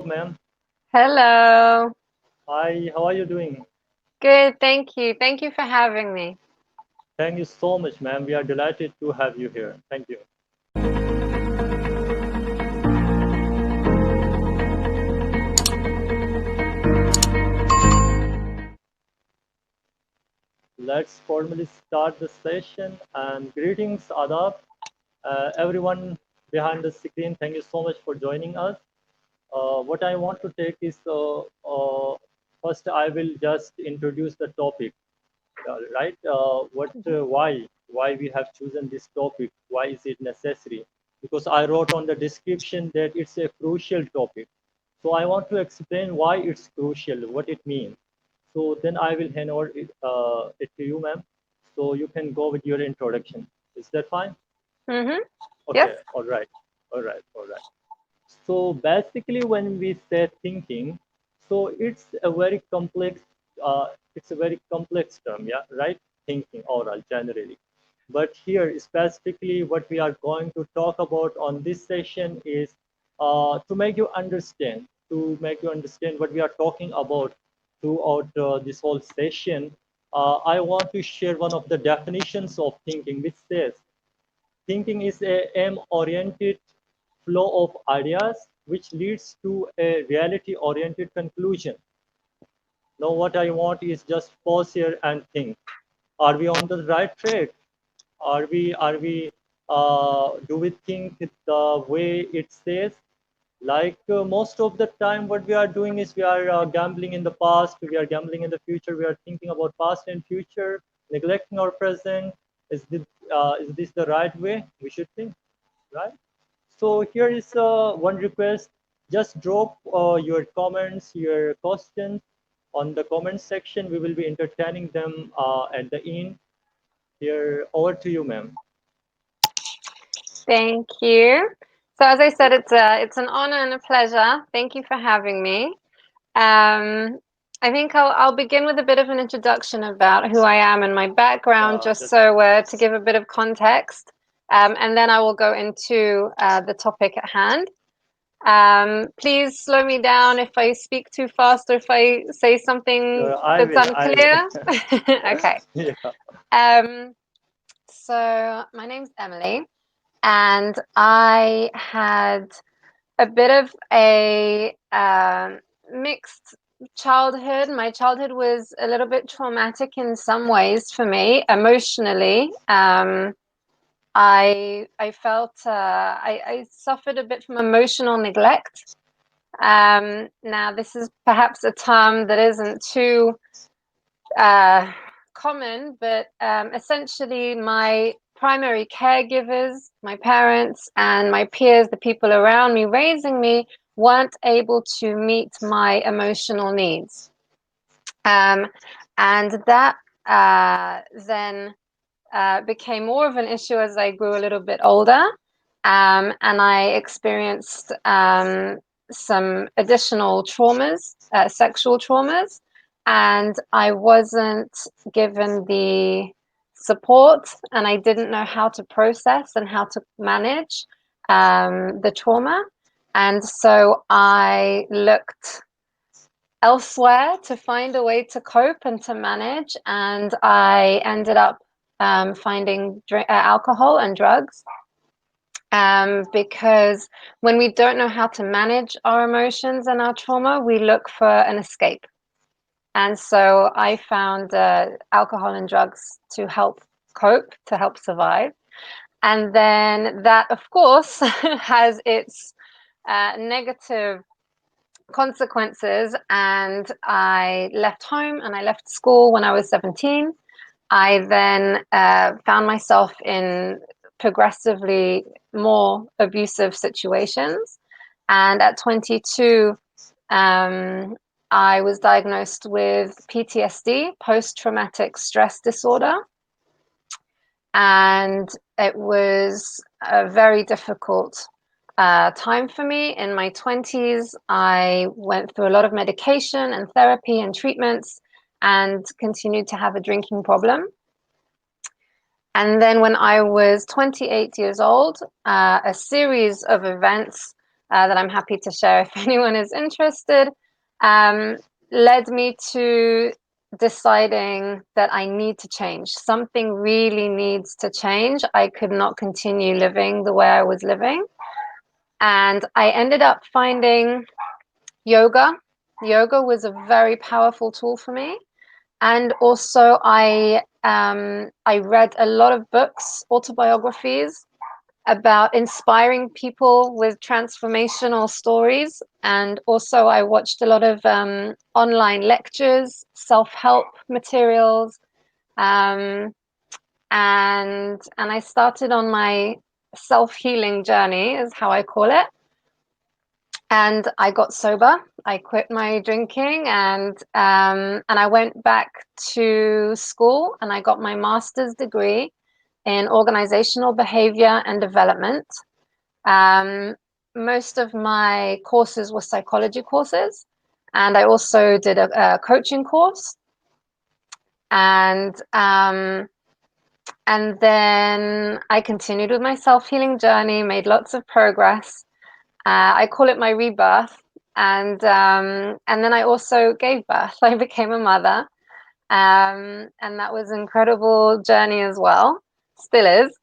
Ma'am. Hello. Hi, how are you doing? Good, thank you. Thank you for having me. Thank you so much, ma'am. We are delighted to have you here. Thank you. Let's formally start the session. And greetings, Adab. Everyone behind the screen, thank you so much for joining us. What I want to take is first, I will just introduce the topic, right? Why we have chosen this topic? Why is it necessary? Because I wrote on the description that it's a crucial topic. So I want to explain why it's crucial, what it means. So then I will hand over it to you, ma'am. So you can go with your introduction. Is that fine? Mm-hmm. Yes. Okay. All right. All right. All right. So basically, when we say thinking, so it's a very complex term, yeah, right? Thinking overall, generally. But here, specifically, what we are going to talk about on this session is to make you understand what we are talking about throughout this whole session. I want to share one of the definitions of thinking, which says thinking is a aim-oriented flow of ideas which leads to a reality-oriented conclusion. Now, what I want is just pause here and think: Are we on the right track? Do we think the way it says? Like most of the time, what we are doing is we are gambling in the past, we are gambling in the future, we are thinking about past and future, neglecting our present. Is this the right way we should think, right? So here is one request. Just drop your comments, your questions on the comment section. We will be entertaining them at the end. Here, over to you, ma'am. Thank you. So as I said, it's an honor and a pleasure. Thank you for having me. I think I'll begin with a bit of an introduction about who I am and my background, just Just so to give a bit of context, and then I will go into the topic at hand. Please slow me down if I speak too fast or if I say something I that's will. I unclear. will. Okay. Yeah. Um, so my name's Emily, and I had a bit of a mixed childhood. My childhood was a little bit traumatic in some ways for me emotionally. I felt I suffered a bit from emotional neglect. Now, this is perhaps a term that isn't too uh, common, but essentially, my primary caregivers, my parents, and my peers, the people around me raising me, weren't able to meet my emotional needs. Um, and that then became more of an issue as I grew a little bit older. And I experienced some additional traumas, sexual traumas, and I wasn't given the support, and I didn't know how to process and how to manage the trauma. And so I looked elsewhere to find a way to cope and to manage. And I ended up finding alcohol and drugs because when we don't know how to manage our emotions and our trauma, we look for an escape. And so I found alcohol and drugs to help cope, to help survive. And then that, of course, has its negative consequences, and I left home and I left school when I was 17. I then found myself in progressively more abusive situations. And at 22, I was diagnosed with PTSD, post traumatic stress disorder. And it was a very difficult time for me. In my 20s, I went through a lot of medication and therapy and treatments and continued to have a drinking problem. And then when I was 28 years old, a series of events that I'm happy to share if anyone is interested, um, led me to deciding that I need to change. Something really needs to change. I could not continue living the way I was living. And I ended up finding yoga. Yoga was a very powerful tool for me. And also, I read a lot of books, autobiographies about inspiring people with transformational stories. And also, I watched a lot of online lectures, self-help materials, um, and I started on my self-healing journey, is how I call it. And I got sober. I quit my drinking, and I went back to school, and I got my master's degree in organizational behavior and development. Um, Most of my courses were psychology courses, and I also did a coaching course, and um, and then I continued with my self-healing journey, made lots of progress. I call it my rebirth, and then I also gave birth. I became a mother, and that was an incredible journey as well. Still is.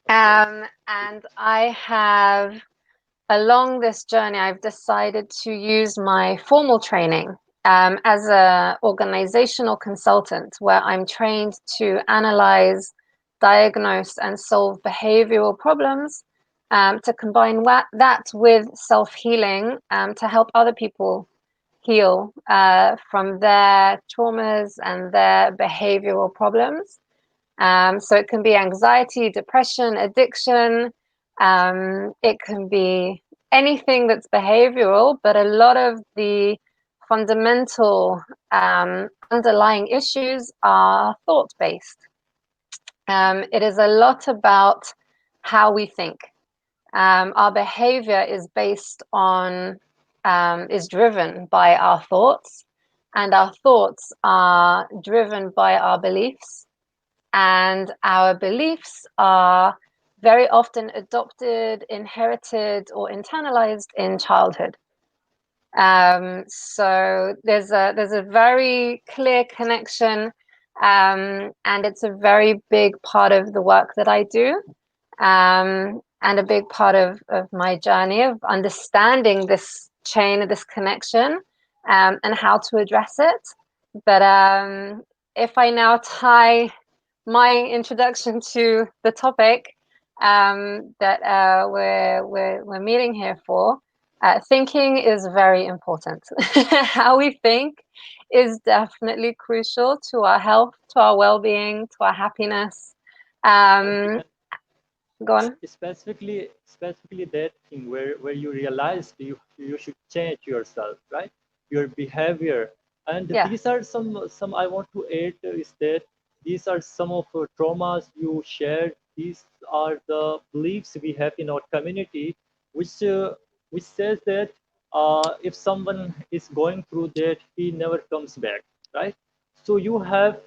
And I have, along this journey, I've decided to use my formal training as a organizational consultant, where I'm trained to analyze, diagnose, and solve behavioral problems, to combine that with self-healing, to help other people heal from their traumas and their behavioral problems. So it can be anxiety, depression, addiction. It can be anything that's behavioral, but a lot of the fundamental underlying issues are thought-based. It is a lot about how we think. Our behavior is based on, is driven by our thoughts, and our thoughts are driven by our beliefs, and our beliefs are very often adopted, inherited, or internalized in childhood. So there's a very clear connection, and it's a very big part of the work that I do, and a big part of my journey of understanding this chain, this connection, and how to address it. But if I now tie my introduction to the topic that we're meeting here for. Thinking is very important. How we think is definitely crucial to our health, to our well-being, to our happiness. Um, Go on. Specifically that thing where you realized you should change yourself, right? Your behavior. And Yeah. these are some I want to add, is that these are some of traumas you shared. These are the beliefs we have in our community, which uh, which says that if someone is going through that, he never comes back, right? So you have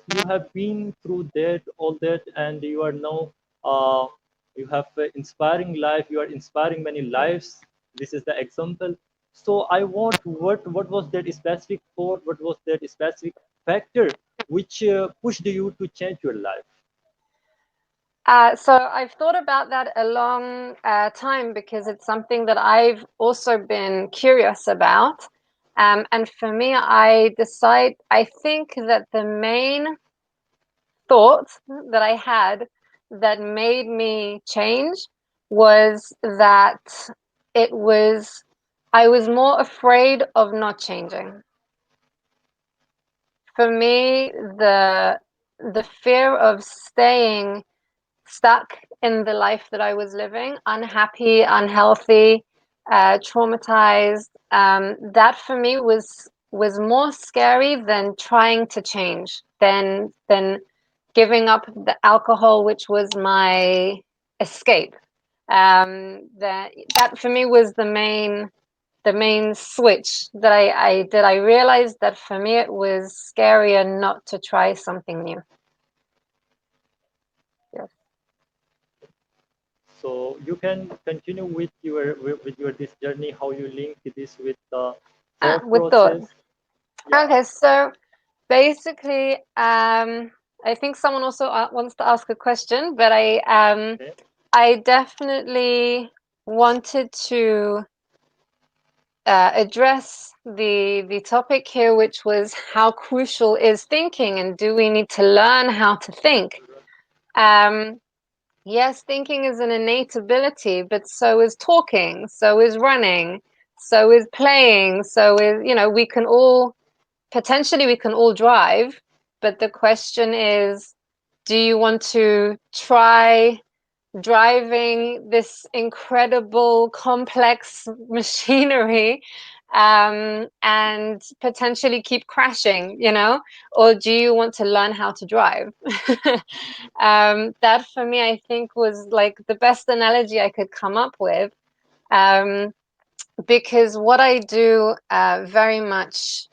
been through that, all that, and you are now, uh, you have an inspiring life, you are inspiring many lives. This is the example. So I want, what was that specific thought, what was that specific factor which pushed you to change your life? So I've thought about that a long time, because it's something that I've also been curious about. And for me, I think that the main thought that I had that made me change was that it was, I was more afraid of not changing. For me, the fear of staying stuck in the life that I was living, unhappy, unhealthy, traumatized. That for me was more scary than trying to change, than giving up the alcohol, which was my escape. That for me was the main switch that I did. I realized that for me it was scarier not to try something new. Yes. So you can continue with your this journey, how you link this with the thought With thought. process. Yeah. Okay, so basically, I think someone also wants to ask a question, but Okay. I definitely wanted to address the topic here, which was how crucial is thinking, and do we need to learn how to think? Um, yes, thinking is an innate ability, but so is talking, so is running, so is playing, so is, we can all potentially we can all drive, but the question is, do you want to try driving this incredible complex machinery, and potentially keep crashing, or do you want to learn how to drive? That for me, I think, was like the best analogy I could come up with, um, because what I do very much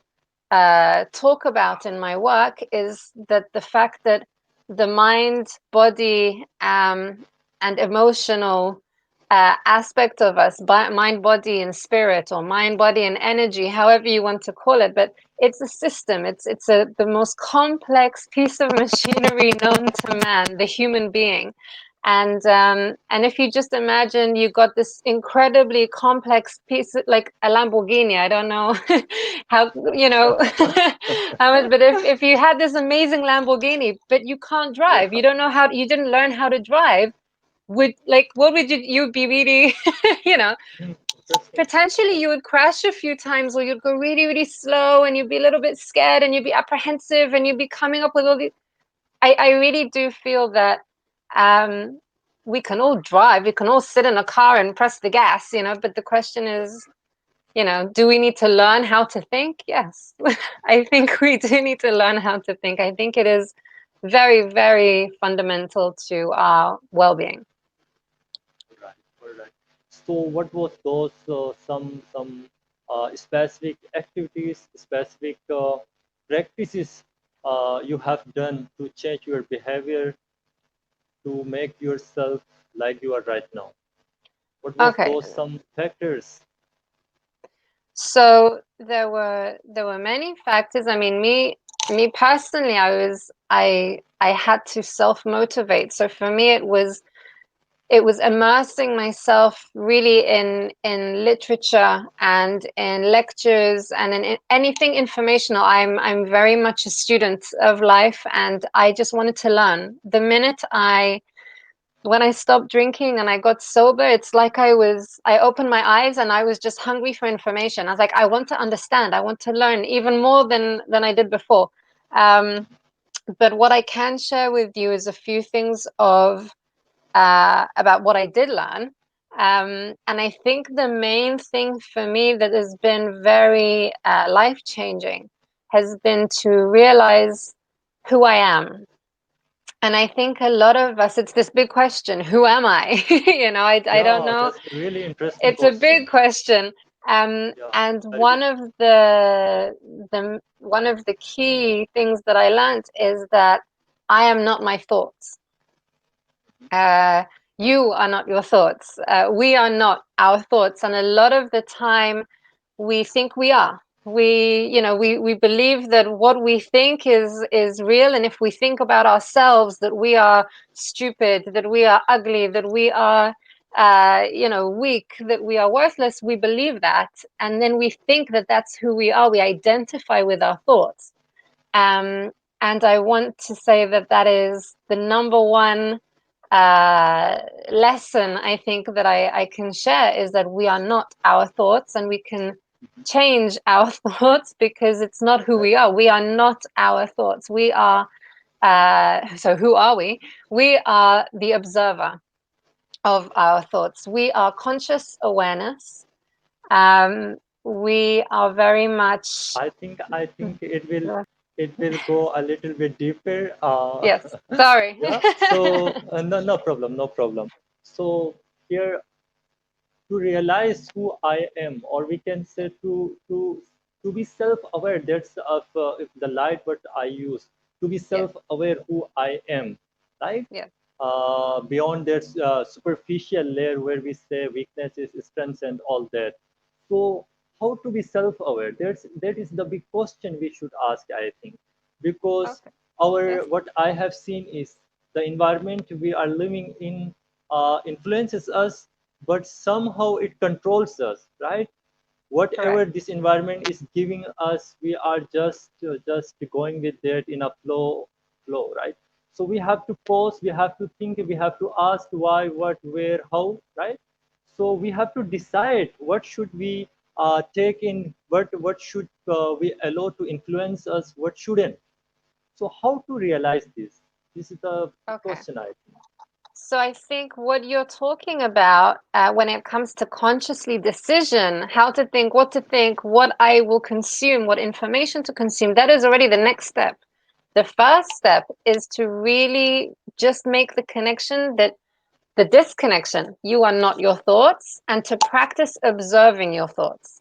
talk about in my work is that the fact that the mind, body, and emotional aspect of us, mind, body, and spirit, or mind, body, and energy, however you want to call it, but it's a system. It's the most complex piece of machinery known to man, the human being. And if you just imagine you got this incredibly complex piece, like a Lamborghini, I don't know how, how much, but if you had this amazing Lamborghini, but you can't drive, Yeah. you don't know how, you didn't learn how to drive, what would you'd be really, you know, Interesting. potentially you would crash a few times, or you'd go really, really slow, and you'd be a little bit scared, and you'd be apprehensive, and you'd be coming up with all these. I really do feel that um, we can all drive, we can all sit in a car and press the gas, but the question is, do we need to learn how to think? Yes. I think we do need to learn how to think. I think it is very, very fundamental to our well-being. Right. All right. So what was those some specific activities, specific practices you have done to change your behavior to make yourself like you are right now? What was Okay. those some factors? So there were many factors. I mean, me personally, I had to self-motivate. So for me, it was immersing myself really in literature and in lectures and in anything informational. I'm very much a student of life, and I just wanted to learn. The minute when I stopped drinking and I got sober, it's like I opened my eyes and I was just hungry for information. I was like, I want to understand, I want to learn even more than I did before. Um, but what I can share with you is a few things about what I did learn. And I think the main thing for me that has been very life changing has been to realize who I am. And I think a lot of us, it's this big question, who am I? I don't Yeah, know. that's a really interesting It's a question. big question. Yeah, And very big. one of the key things that I learned is that I am not my thoughts. Uh, you are not your thoughts. We are not our thoughts. And a lot of the time, we think we are. We believe that what we think is real, and if we think about ourselves that we are stupid, that we are ugly, that we are weak, that we are worthless, we believe that, and then we think that that's who we are. We identify with our thoughts. And I want to say that that is the number one uh, lesson I think that I can share, is that we are not our thoughts, and we can change our thoughts, because it's not who Okay. we are. We are not our thoughts. We are, so who are we? We are the observer of our thoughts. We are conscious awareness. We are very much, I think it will go a little bit deeper. yes, sorry. Yeah. So no problem, no problem. So here, to realize who I am, or we can say to be self-aware. That's of if the light what I use, to be Yes, self-aware who I am, right? yes, beyond their superficial layer where we say weaknesses, strengths, and all that. So, how to be self-aware? That is the big question we should ask, I think, because Okay. our Yes. what I have seen is the environment we are living in influences us, but somehow it controls us, right? Whatever Correct. this environment is giving us, we are just going with that in a flow, right? So we have to pause, we have to think, we have to ask why, what, where, how, right? So we have to decide what should we take in, what should we allow to influence us, what shouldn't. So how to realize this is the Okay. question, I think. So I think what you're talking about when it comes to consciously decision, how to think, what I will consume, what information to consume, that is already the next step. The first step is to really just make the connection that the disconnection, you are not your thoughts, and to practice observing your thoughts.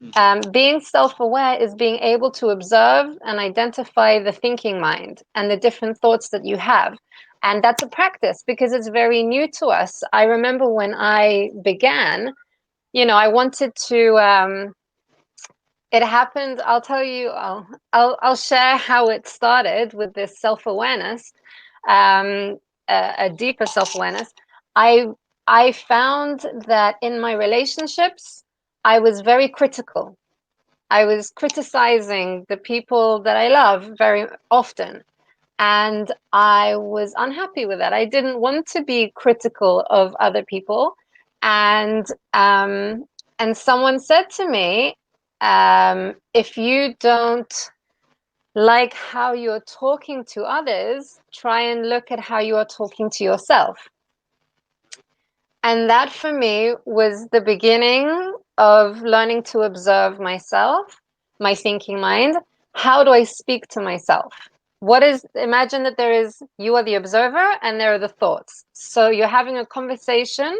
Mhm. Being self aware is being able to observe and identify the thinking mind and the different thoughts that you have. And that's a practice because it's very new to us. I remember when I began, I wanted to. It happened. I'll tell you. I'll share how it started with this self awareness, um, a deeper self awareness. I I found that in my relationships, I was very critical. I was criticizing the people that I love very often. And I was unhappy with that. I didn't want to be critical of other people. And um, and someone said to me, if you don't like how you're talking to others, try and look at how you are talking to yourself. And that for me was the beginning of learning to observe myself, my thinking mind. How do I speak to myself? Imagine that you are the observer and there are the thoughts. So you're having a conversation,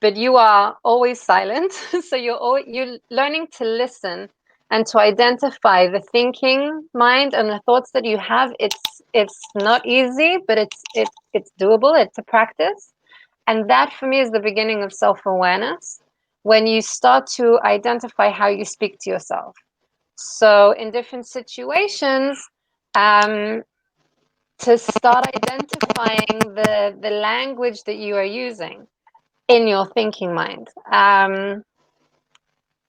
but you are always silent. So you're learning to listen and to identify the thinking mind and the thoughts that you have. It's not easy, but it's doable. It's a practice. And that for me is the beginning of self awareness when you start to identify how you speak to yourself. So, in different situations, um, to start identifying the language that you are using in your thinking mind.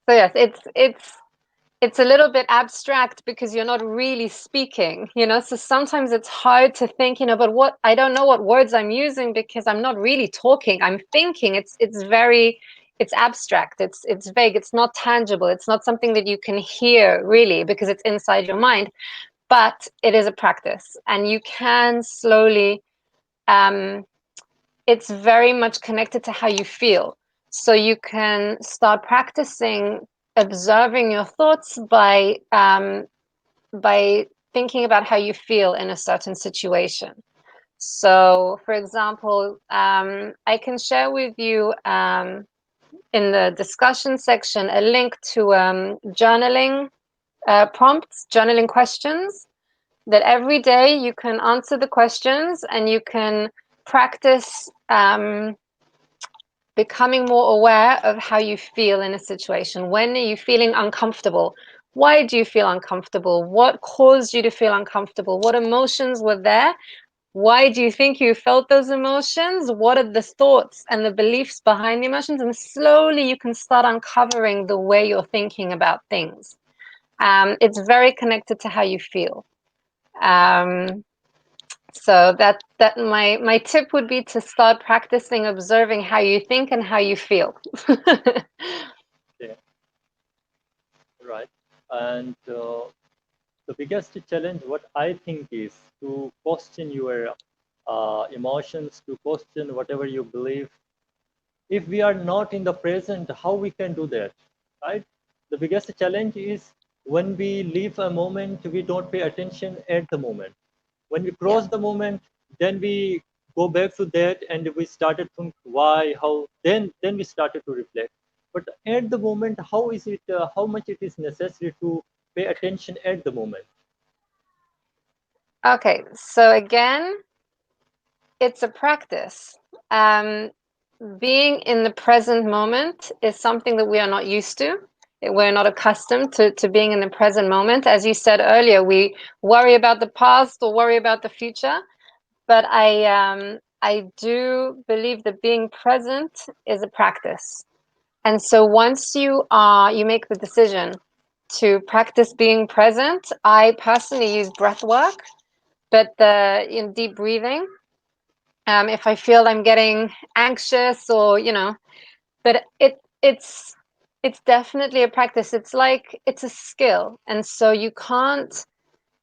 So yes, it's a little bit abstract because you're not really speaking, so sometimes it's hard to think, but what I don't know what words I'm using because I'm not really talking, I'm thinking. It's abstract, it's vague, it's not tangible, it's not something that you can hear really because it's inside your mind. But it is a practice and you can slowly, um, it's very much connected to how you feel. So you can start practicing observing your thoughts by thinking about how you feel in a certain situation. So, for example, I can share with you in the discussion section a link to journaling prompts, journaling questions that every day you can answer the questions and you can practice becoming more aware of how you feel in a situation. When are you feeling uncomfortable? Why do you feel uncomfortable? What caused you to feel uncomfortable? What emotions were there? Why do you think you felt those emotions? What are the thoughts and the beliefs behind the emotions? And slowly you can start uncovering the way you're thinking about things. It's very connected to how you feel. Um, so that my tip would be to start practicing observing how you think and how you feel. Okay, right. And the biggest challenge what I think is to question your emotions, to question whatever you believe. If we are not in the present, how we can do that, right? The biggest challenge is when we leave a moment, we don't pay attention at the moment. When we Yeah. cross the moment, then we go back to that and we started to think why, how, then we started to reflect. But at the moment, how is it, how much it is necessary to pay attention at the moment. Okay. So again, it's a practice. Um, Being in the present moment is something that we are not used to. We're not accustomed to being in the present moment. As you said earlier, we worry about the past or worry about the future. But I do believe that being present is a practice. And so once you make the decision to practice being present, I personally use breath work, but the in deep breathing. If I feel I'm getting anxious or but it's definitely a practice. It's like it's a skill, and so you can't.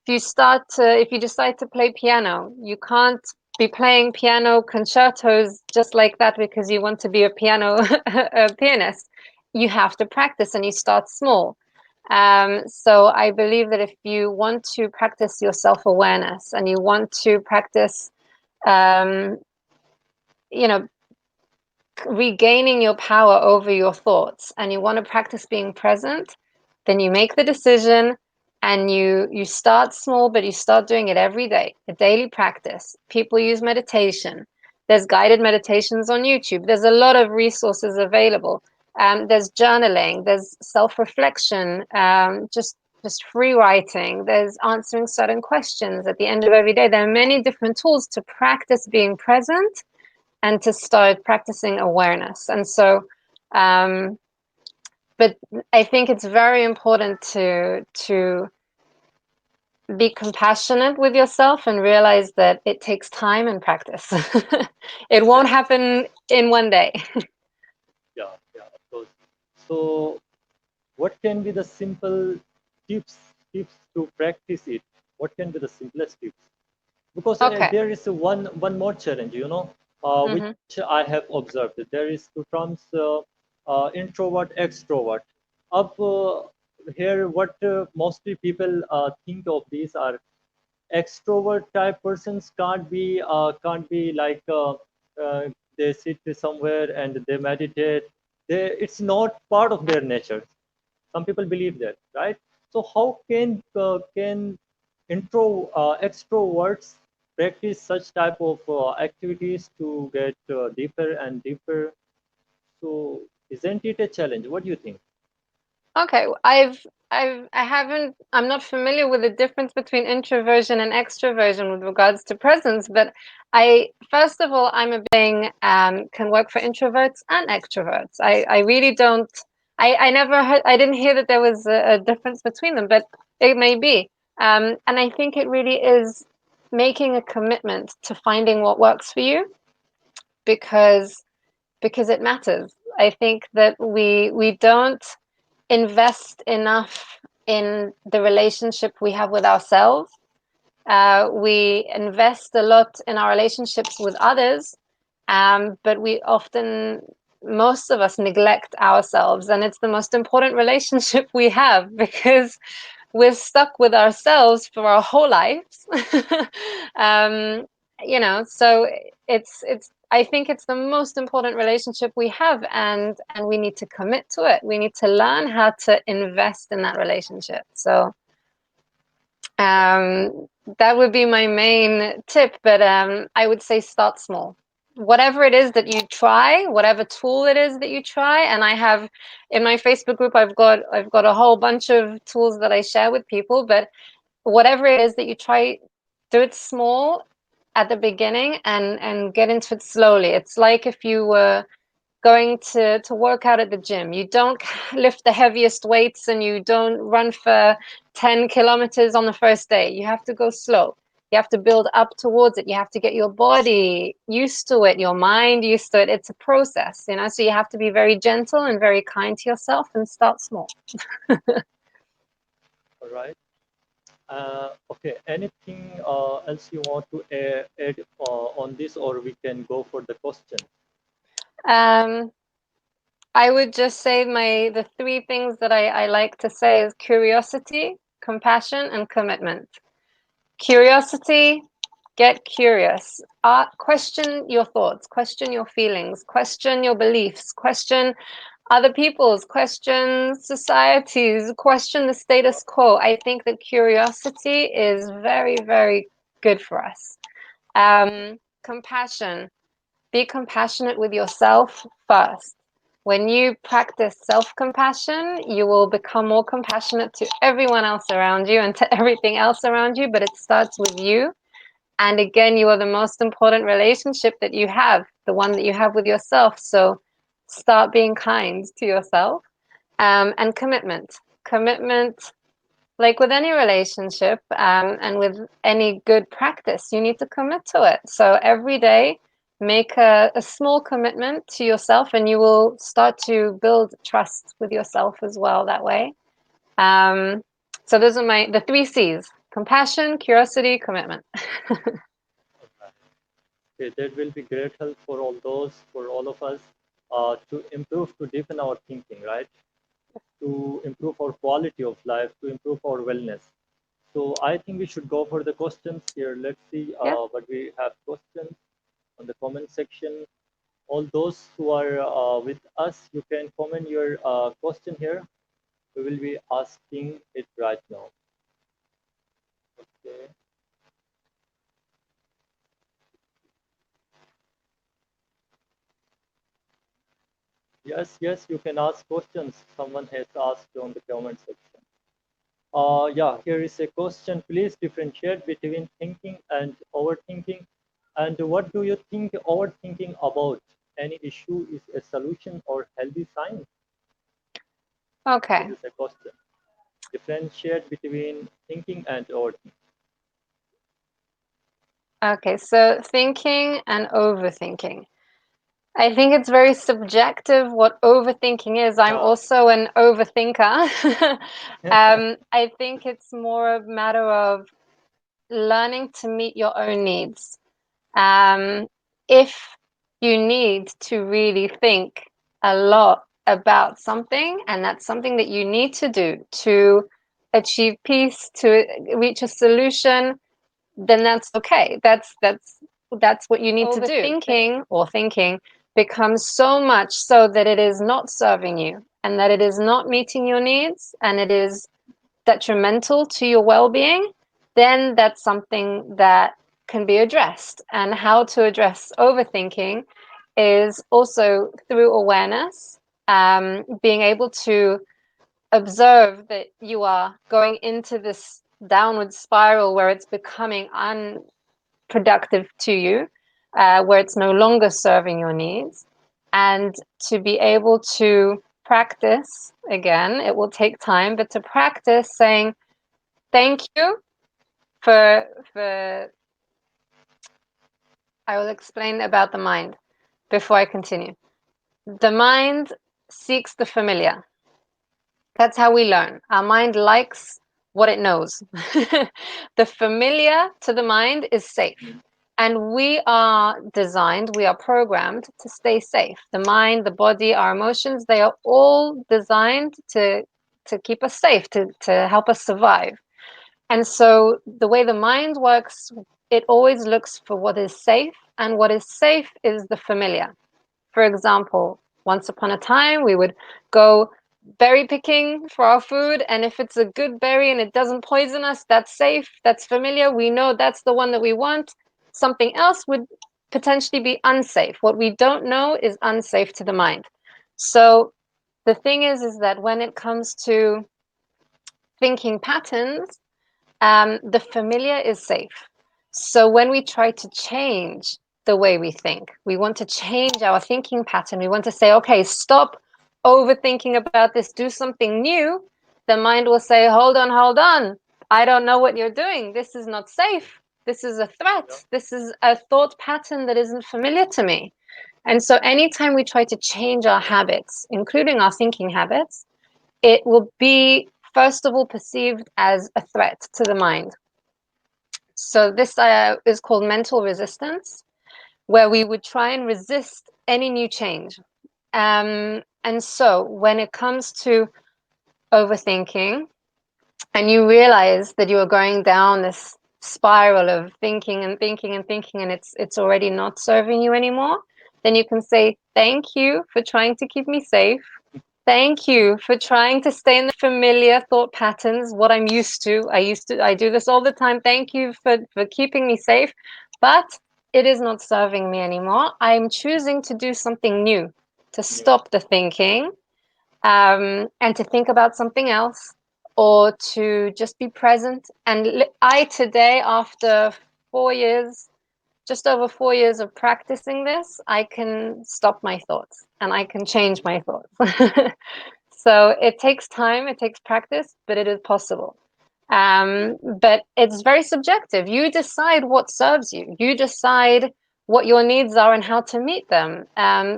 If you decide to play piano, you can't be playing piano concertos just like that because you want to be a a pianist. You have to practice, and you start small. So I believe that if you want to practice your self-awareness and you want to practice, um, you know, regaining your power over your thoughts and you want to practice being present, then you make the decision and you start small, but you start doing it every day, a daily practice. People use meditation. There's guided meditations on YouTube. There's a lot of resources available. There's journaling, there's self-reflection, just free writing, there's answering certain questions at the end of every day. There are many different tools to practice being present and to start practicing awareness. And so, um, but I think it's very important to be compassionate with yourself and realize that it takes time and practice. It won't Exactly. happen in one day. Yeah, yeah, of course. So, what can be the simple tips to practice it? What can be the simplest tips? Because Okay. there is one more challenge, Mm-hmm. which I have observed. There is two terms, introvert, extrovert. Up here, what mostly people think of these are extrovert type persons can't be like they sit somewhere and they meditate. It's not part of their nature. Some people believe that, right? So how can extroverts practice such type of activities to get deeper and deeper? So isn't it a challenge? What do you think? Okay, I haven't, I'm not familiar with the difference between introversion and extroversion with regards to presence, but first of all, I'm a being can work for introverts and extroverts. I really don't, I never heard, I didn't hear that there was a difference between them, but it may be. And I think it really is making a commitment to finding what works for you because it matters. I think that we don't invest enough in the relationship we have with ourselves. We invest a lot in our relationships with others, but we often, most of us, neglect ourselves. And it's the most important relationship we have because we're stuck with ourselves for our whole lives. um, so I think it's the most important relationship we have, and we need to commit to it. We need to learn how to invest in that relationship. So um, that would be my main tip, but I would say start small. Whatever it is that you try, whatever tool it is that you try, and I have in my Facebook group, I've got a whole bunch of tools that I share with people. But whatever it is that you try, do it small at the beginning and get into it slowly. It's like if you were going to work out at the gym. You don't lift the heaviest weights and you don't run for 10 kilometers on the first day. You have to go slow. You have to build up towards it. You have to get your body used to it, your mind used to it. It's a process, so you have to be very gentle and very kind to yourself and start small. All right. Okay. Anything else you want to add on this, or we can go for the question? um, I would just say the three things that I like to say is curiosity, compassion, and commitment. Curiosity, get curious. Question your thoughts, question your feelings, question your beliefs, question other people's, question societies, question the status quo. I think that curiosity is very, very good for us. compassion. Be compassionate with yourself first. When you practice self-compassion, you will become more compassionate to everyone else around you and to everything else around you, but it starts with you. And again, you are the most important relationship that you have, the one that you have with yourself. So start being kind to yourself. And commitment. Commitment, like with any relationship, and with any good practice, you need to commit to it. So every day, make a small commitment to yourself, and you will start to build trust with yourself as well that way. Um, so those are the three C's: compassion, curiosity, commitment. Okay, that will be great help for all those, for all of us, to improve, to deepen our thinking, right? To improve our quality of life, to improve our wellness. So I think we should go for the questions here. Let's see Yeah. what we have questions on the comment section. All those who are with us, you can comment your question here. We will be asking it right now. Okay. Yes, yes, you can ask questions. Someone has asked on the comment section. Yeah, here is a question. Please differentiate between thinking and overthinking. And what do you think overthinking about any issue is a solution or healthy sign? This Okay. is a question. Differentiate between thinking and overthinking. Okay. So thinking and overthinking. I think it's very subjective what overthinking is. I'm Yeah. also an overthinker. I think it's more a matter of learning to meet your own needs. If you need to really think a lot about something, and that's something that you need to do to achieve peace, to reach a solution, then that's okay. That's what you need to do. Overthinking or thinking becomes so much so that it is not serving you and that it is not meeting your needs and it is detrimental to your well-being, then that's something that can be addressed. And how to address overthinking is also through awareness, being able to observe that you are going into this downward spiral where it's becoming unproductive to you, where it's no longer serving your needs, and to be able to practice again, it will take time, but to practice saying thank you for I will explain about the mind before I continue. The mind seeks the familiar. That's how we learn. Our mind likes what it knows. The familiar to the mind is safe. And we are designed, we are programmed to stay safe. The mind, the body, our emotions, they are all designed to keep us safe, to help us survive. And so the way the mind works, it always looks for what is safe, and what is safe is the familiar. For example, once upon a time, we would go berry picking for our food, and if it's a good berry and it doesn't poison us, that's safe, that's familiar. We know that's the one that we want. Something else would potentially be unsafe. What we don't know is unsafe to the mind. So the thing is that when it comes to thinking patterns, the familiar is safe. So when we try to change the way we think, we want to change our thinking pattern, we want to say, okay, stop overthinking about this, do something new, the mind will say, hold on. I don't know what you're doing. This is not safe. This is a threat. Yeah. This is a thought pattern that isn't familiar to me. And so anytime we try to change our habits, including our thinking habits, it will be, first of all, perceived as a threat to the mind. So this is called mental resistance, where we would try and resist any new change. And so when it comes to overthinking, and you realize that you are going down this spiral of thinking and thinking and thinking, and it's already not serving you anymore, then you can say, thank you for trying to keep me safe. Thank you for trying to stay in the familiar thought patterns, what I'm used to. I do this all the time. Thank you for keeping me safe. But it is not serving me anymore. I'm choosing to do something new, to New. stop the thinking, and to think about something else, or to just be present. And I today, after 4 years, just over 4 years of practicing this, I can stop my thoughts and I can change my thoughts. So it takes time, it takes practice, but it is possible. But it's very subjective. You decide what serves you. You decide what your needs are and how to meet them.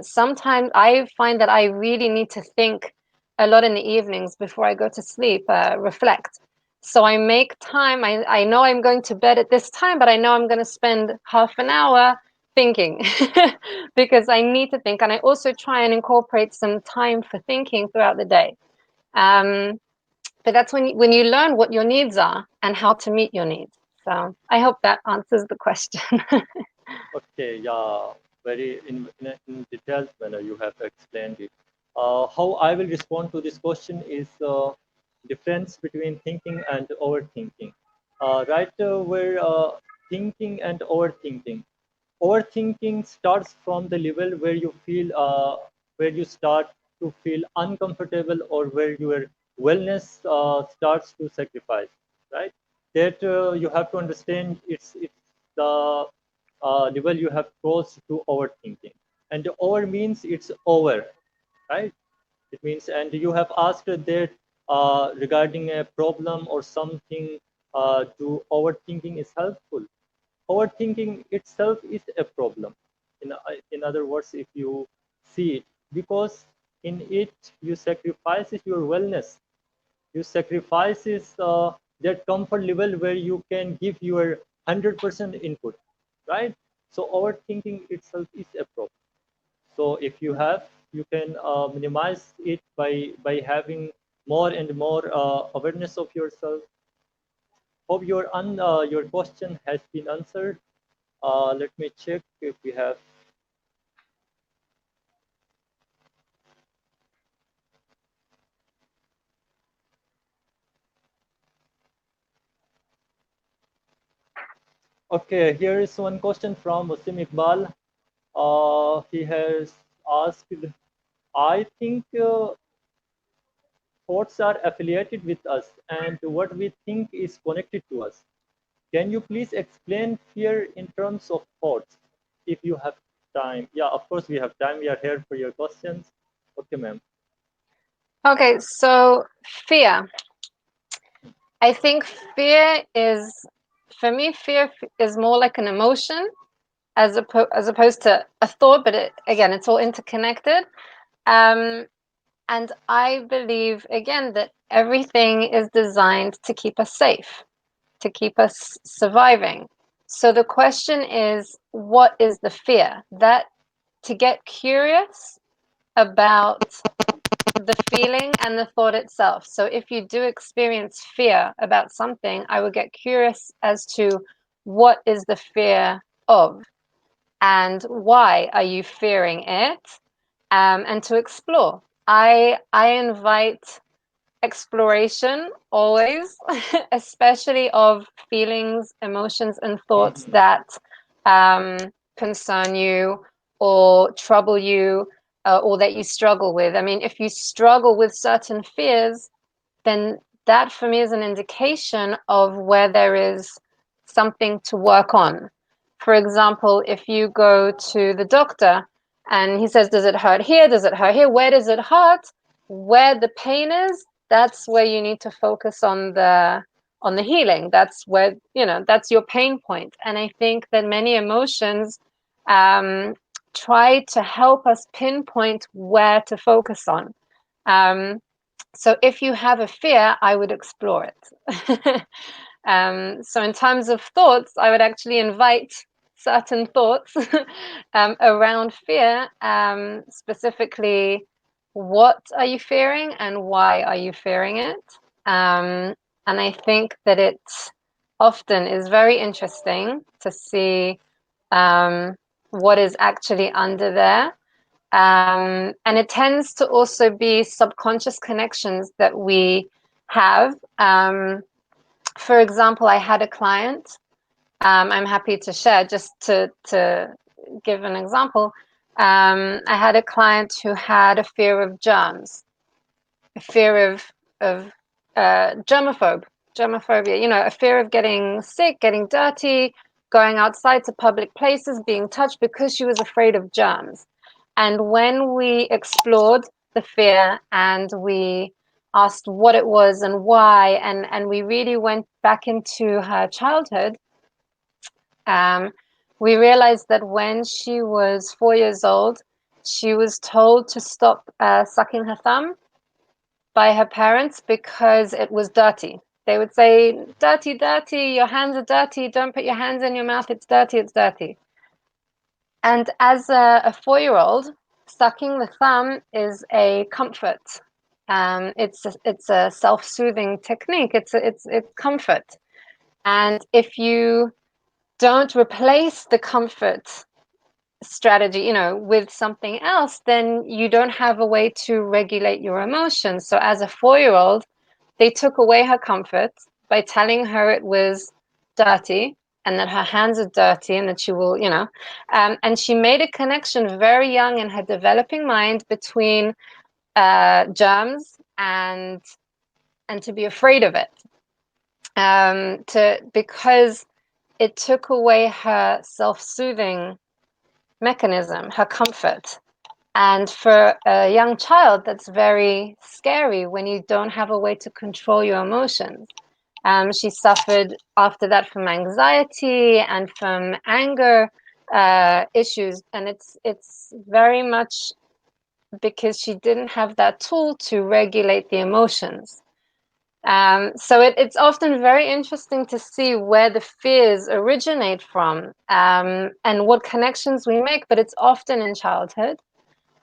Sometimes I find that I really need to think a lot in the evenings before I go to sleep, reflect. So I make time. I know I'm going to bed at this time, but I know I'm going to spend half an hour thinking because I need to think. And I also try and incorporate some time for thinking throughout the day. Um, but that's when you learn what your needs are and how to meet your needs. So I hope that answers the question. Okay, yeah, very in detailed manner you have explained it. How I will respond to this question is difference between thinking and overthinking. Right, where thinking and overthinking. Overthinking starts from the level where you start to feel uncomfortable or where your wellness starts to sacrifice, right? That you have to understand it's the level you have crossed to overthinking, and over means it's over, right? It means, and you have asked that regarding a problem or something, do overthinking is helpful? Overthinking itself is a problem. In other words, if you see it, because in it you sacrifices your wellness, you sacrifices that comfort level where you can give your 100% input, right? So overthinking itself is a problem. So if you have, you can minimize it by having more and more awareness of yourself. Hope your question has been answered. Let me check if we have. Okay, here is one question from Wasim Iqbal. He has asked, I think thoughts are affiliated with us and what we think is connected to us. Can you please explain fear in terms of thoughts if you have time? Yeah, of course we have time. We are here for your questions. Okay, ma'am. Okay, so fear. I think fear is, for me, fear is more like an emotion as opposed to a thought, but again, it's all interconnected. Um, and I believe, again, that everything is designed to keep us safe, to keep us surviving. So the question is, what is the fear? That to get curious about the feeling and the thought itself. So if you do experience fear about something, I would get curious as to what is the fear of and why are you fearing it, and to explore. I invite exploration always, especially of feelings, emotions, and thoughts Mhm. that um, concern you or trouble you, or that you struggle with. I mean, if you struggle with certain fears, then that for me is an indication of where there is something to work on. For example, if you go to the doctor and he says, does it hurt here? Does it hurt here? Where does it hurt? Where the pain is, that's where you need to focus on the healing. That's where, that's your pain point. And I think that many emotions um, try to help us pinpoint where to focus on. Um, so if you have a fear, I would explore it. So in terms of thoughts, I would actually invite certain thoughts around fear, specifically, what are you fearing and why are you fearing it? And I think that it often is very interesting to see what is actually under there, and it tends to also be subconscious connections that we have. For example, I had a client I'm happy to share. Just to give an example, I had a client who had a fear of germs, a fear of germophobia. You know, a fear of getting sick, getting dirty, going outside to public places, being touched because she was afraid of germs. And when we explored the fear and we asked what it was and why, and we really went back into her childhood, um, we realized that when she was 4 years old, she was told to stop sucking her thumb by her parents because it was dirty. They would say, "Dirty, dirty, your hands are dirty, don't put your hands in your mouth, it's dirty, it's dirty." And as a 4 year old, sucking the thumb is a comfort. It's a self soothing technique. It's comfort. And if you don't replace the comfort strategy, with something else, then you don't have a way to regulate your emotions. So as a 4 year old, they took away her comfort by telling her it was dirty and that her hands are dirty and that she will, and she made a connection very young in her developing mind between germs and to be afraid of it, to because it took away her self-soothing mechanism, her comfort. And for a young child, that's very scary when you don't have a way to control your emotions. She suffered after that from anxiety and from anger issues, and it's very much because she didn't have that tool to regulate the emotions. So it's often very interesting to see where the fears originate from, and what connections we make, but it's often in childhood,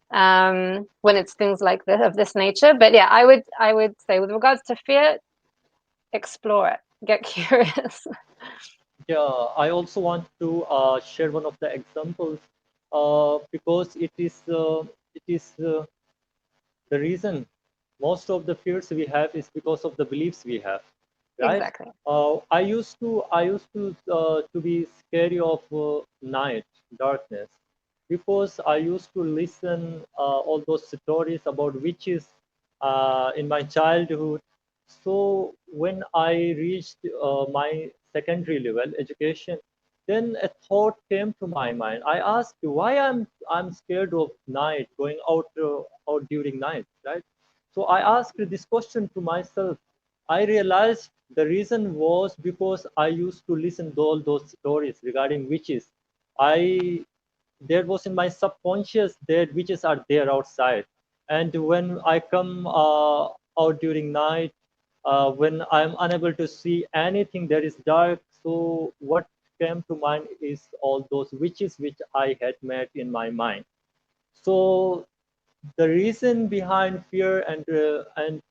when it's things like this of this nature. But yeah, I would say with regards to fear, explore it, get curious. Yeah, I also want to share one of the examples because it is the reason most of the fears we have is because of the beliefs we have, right? Exactly. I used to be scary of night, darkness, because I used to listen all those stories about witches in my childhood. So when I reached my secondary level education, then a thought came to my mind. I asked why I'm scared of night, going out during night, right? So I asked this question to myself. I realized the reason was because I used to listen to all those stories regarding witches. I There was in my subconscious that witches are there outside, and when I come out during night, when I'm unable to see anything, there is dark. So what came to mind is all those witches which I had met in my mind. So the reason behind fear and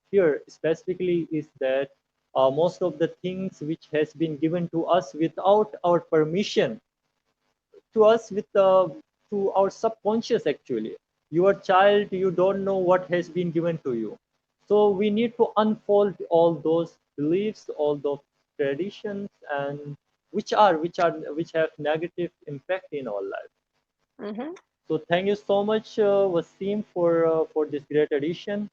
fear specifically is that most of the things which has been given to us without our permission, to us with to our subconscious, actually. You are a child, you don't know what has been given to you. So we need to unfold all those beliefs, all those traditions, and which have negative impact in our life. Hmm. So thank you so much, Wasim, for this great addition.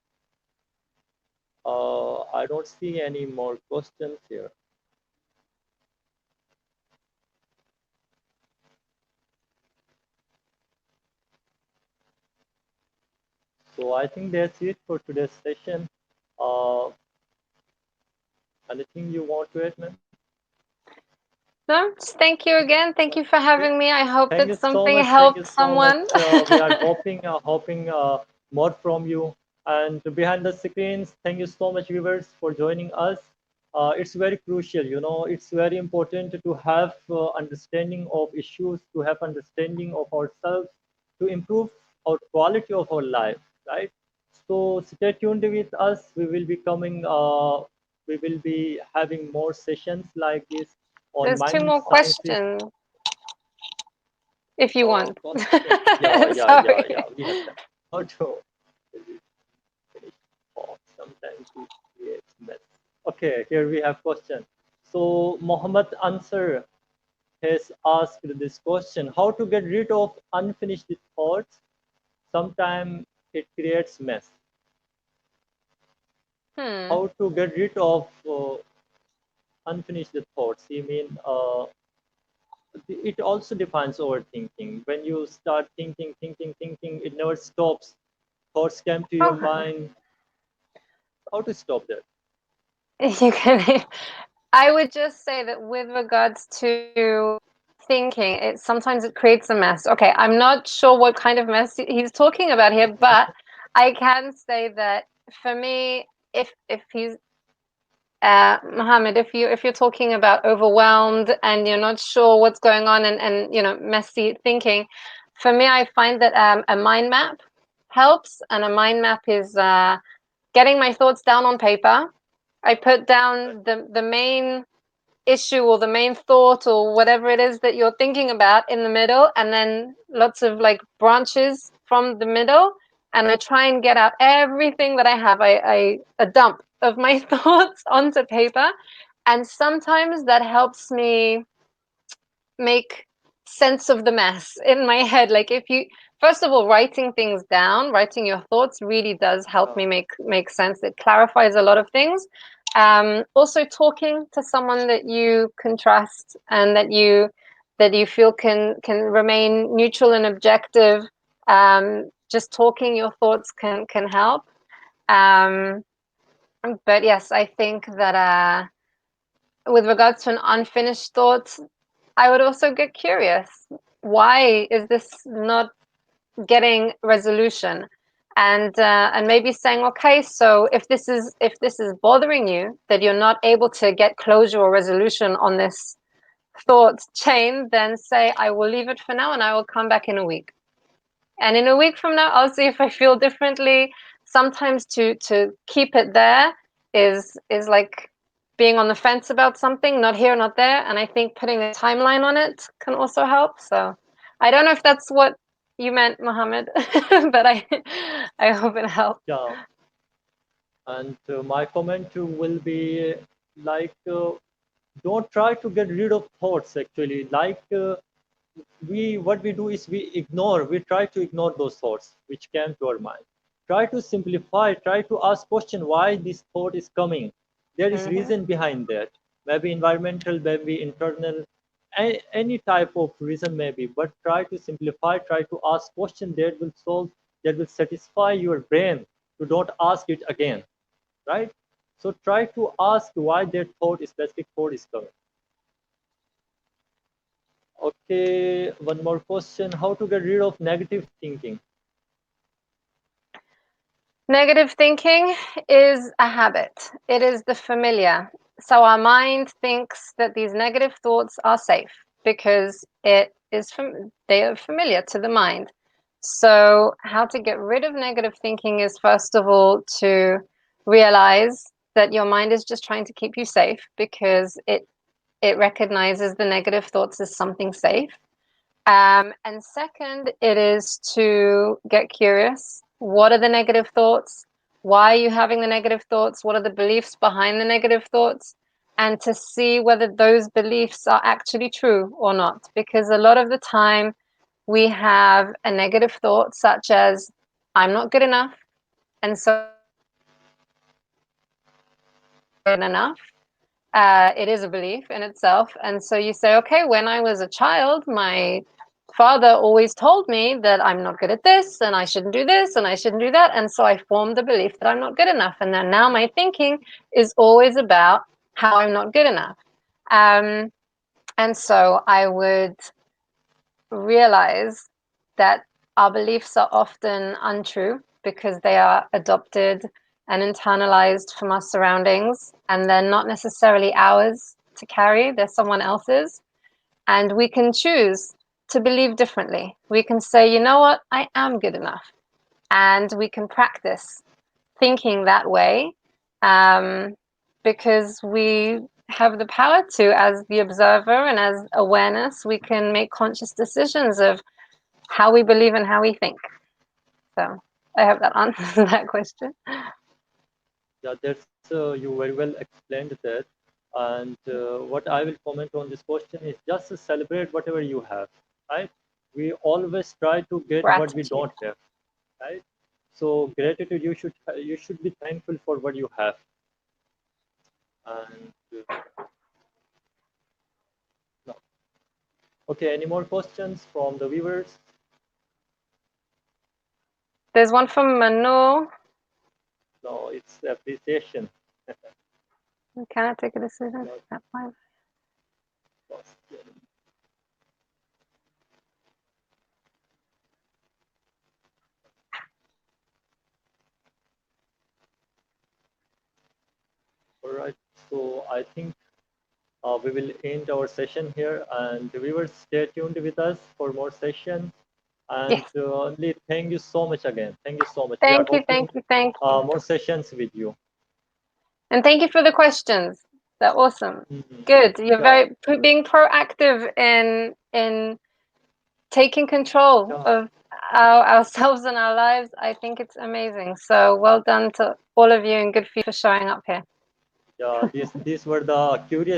I don't see any more questions here. So I think that's it for today's session. Uh, Anything you want to add, man? No, just thank you again. Thank you for having me. I hope Thank that you so something much. Thank you helped so much. someone. We are hoping more from you. And behind the screens, thank you so much, viewers, for joining us. It's very crucial. It's very important to have understanding of issues, to have understanding of ourselves, to improve our quality of our life, right? So stay tuned with us. We will be coming. We will be having more sessions like this on There's two mind more sciences. questions if you want. Question. Yeah, yeah, yeah, Sorry. yeah. We have that. How to finish off? Sometimes it creates mess. Okay, here we have question. So Mohammed Answer has asked this question: How to get rid of unfinished thoughts? Sometimes it creates mess. Hmm. How to get rid of unfinished thoughts? You mean it also defines overthinking. When you start thinking, it never stops. Thoughts come to your Okay. mind. How to stop that? You can. I would just say that with regards to thinking, sometimes it creates a mess. Okay, I'm not sure what kind of mess he's talking about here, but I can say that for me, if he's Mohammed, if you're talking about overwhelmed and you're not sure what's going on and messy thinking, for me, I find that a mind map helps, and a mind map is getting my thoughts down on paper. I put down the main issue or the main thought or whatever it is that you're thinking about in the middle, and then lots of like branches from the middle, and I try and get out everything that I have. I a dump of my thoughts onto paper, and sometimes that helps me make sense of the mess in my head. Like, if you first of all, writing things down, writing your thoughts really does help Yeah, me make sense. It clarifies a lot of things. Also talking to someone that you can trust and that you feel can remain neutral and objective. Just talking your thoughts can help. um, but yes, I think that with regards to an unfinished thought, I would also get curious. Why is this not getting resolution? And maybe saying, okay, so if this is bothering you, that you're not able to get closure or resolution on this thought chain, then say, I will leave it for now and I will come back in a week. And in a week from now, I'll see if I feel differently. Sometimes to keep it there is like being on the fence about something, not here, not there. And I think putting a timeline on it can also help. So I don't know if that's what you meant, Mohammed, but I hope it helped. yeah. And my comment too will be like, don't try to get rid of thoughts. Actually, like we what we do is we try to ignore those thoughts which came to our mind. Try to simplify. Try to ask question why this thought is coming. There is Hmm. reason behind that. Maybe environmental, maybe internal, any type of reason maybe. But try to simplify. Try to ask question that will solve, that will satisfy your brain. To don't ask it again, right? So try to ask why that thought, specific thought is coming. Okay, one more question. How to get rid of negative thinking? Negative thinking is a habit. It is the familiar. So our mind thinks that these negative thoughts are safe because they are familiar to the mind. So how to get rid of negative thinking is, first of all, to realize that your mind is just trying to keep you safe because it recognizes the negative thoughts as something safe. And second, it is to get curious. What are the negative thoughts? Why are you having the negative thoughts? What are the beliefs behind the negative thoughts? And to see whether those beliefs are actually true or not. Because a lot of the time, we have a negative thought, such as, I'm not good enough. And so enough. It is a belief in itself. And so you say, okay, when I was a child, my father always told me that I'm not good at this and I shouldn't do this and I shouldn't do that. And so I formed the belief that I'm not good enough. And then now my thinking is always about how I'm not good enough. Um, and so I would realize that our beliefs are often untrue because they are adopted and internalized from our surroundings, and they're not necessarily ours to carry, they're someone else's. And we can choose to believe differently. We can say, you know what, I am good enough. And we can practice thinking that way, um, because we have the power to, as the observer and as awareness, we can make conscious decisions of how we believe and how we think. So I hope that answers that question. Yeah, that's you very well explained that. And what I will comment on this question is just to celebrate whatever you have, right? We always try to get what we Gratitude. don't have, right? So gratitude, you should be thankful for what you have. And no. Okay, any more questions from the viewers? There's one from Manur. No, it's appreciation. Can I take a decision? Not That's fine. question. All right. So I think we will end our session here, and the viewers, stay tuned with us for more sessions. And Yes. Lee, thank you so much again. Thank you so much. We are Thank you, hoping thank you, thank you. more sessions with you. And thank you for the questions. They're awesome. Mhm. Good. You're Yeah, very being proactive in taking control yeah, of ourselves and our lives. I think it's amazing. So well done to all of you, and good for you for showing up here. yeah. These were the curious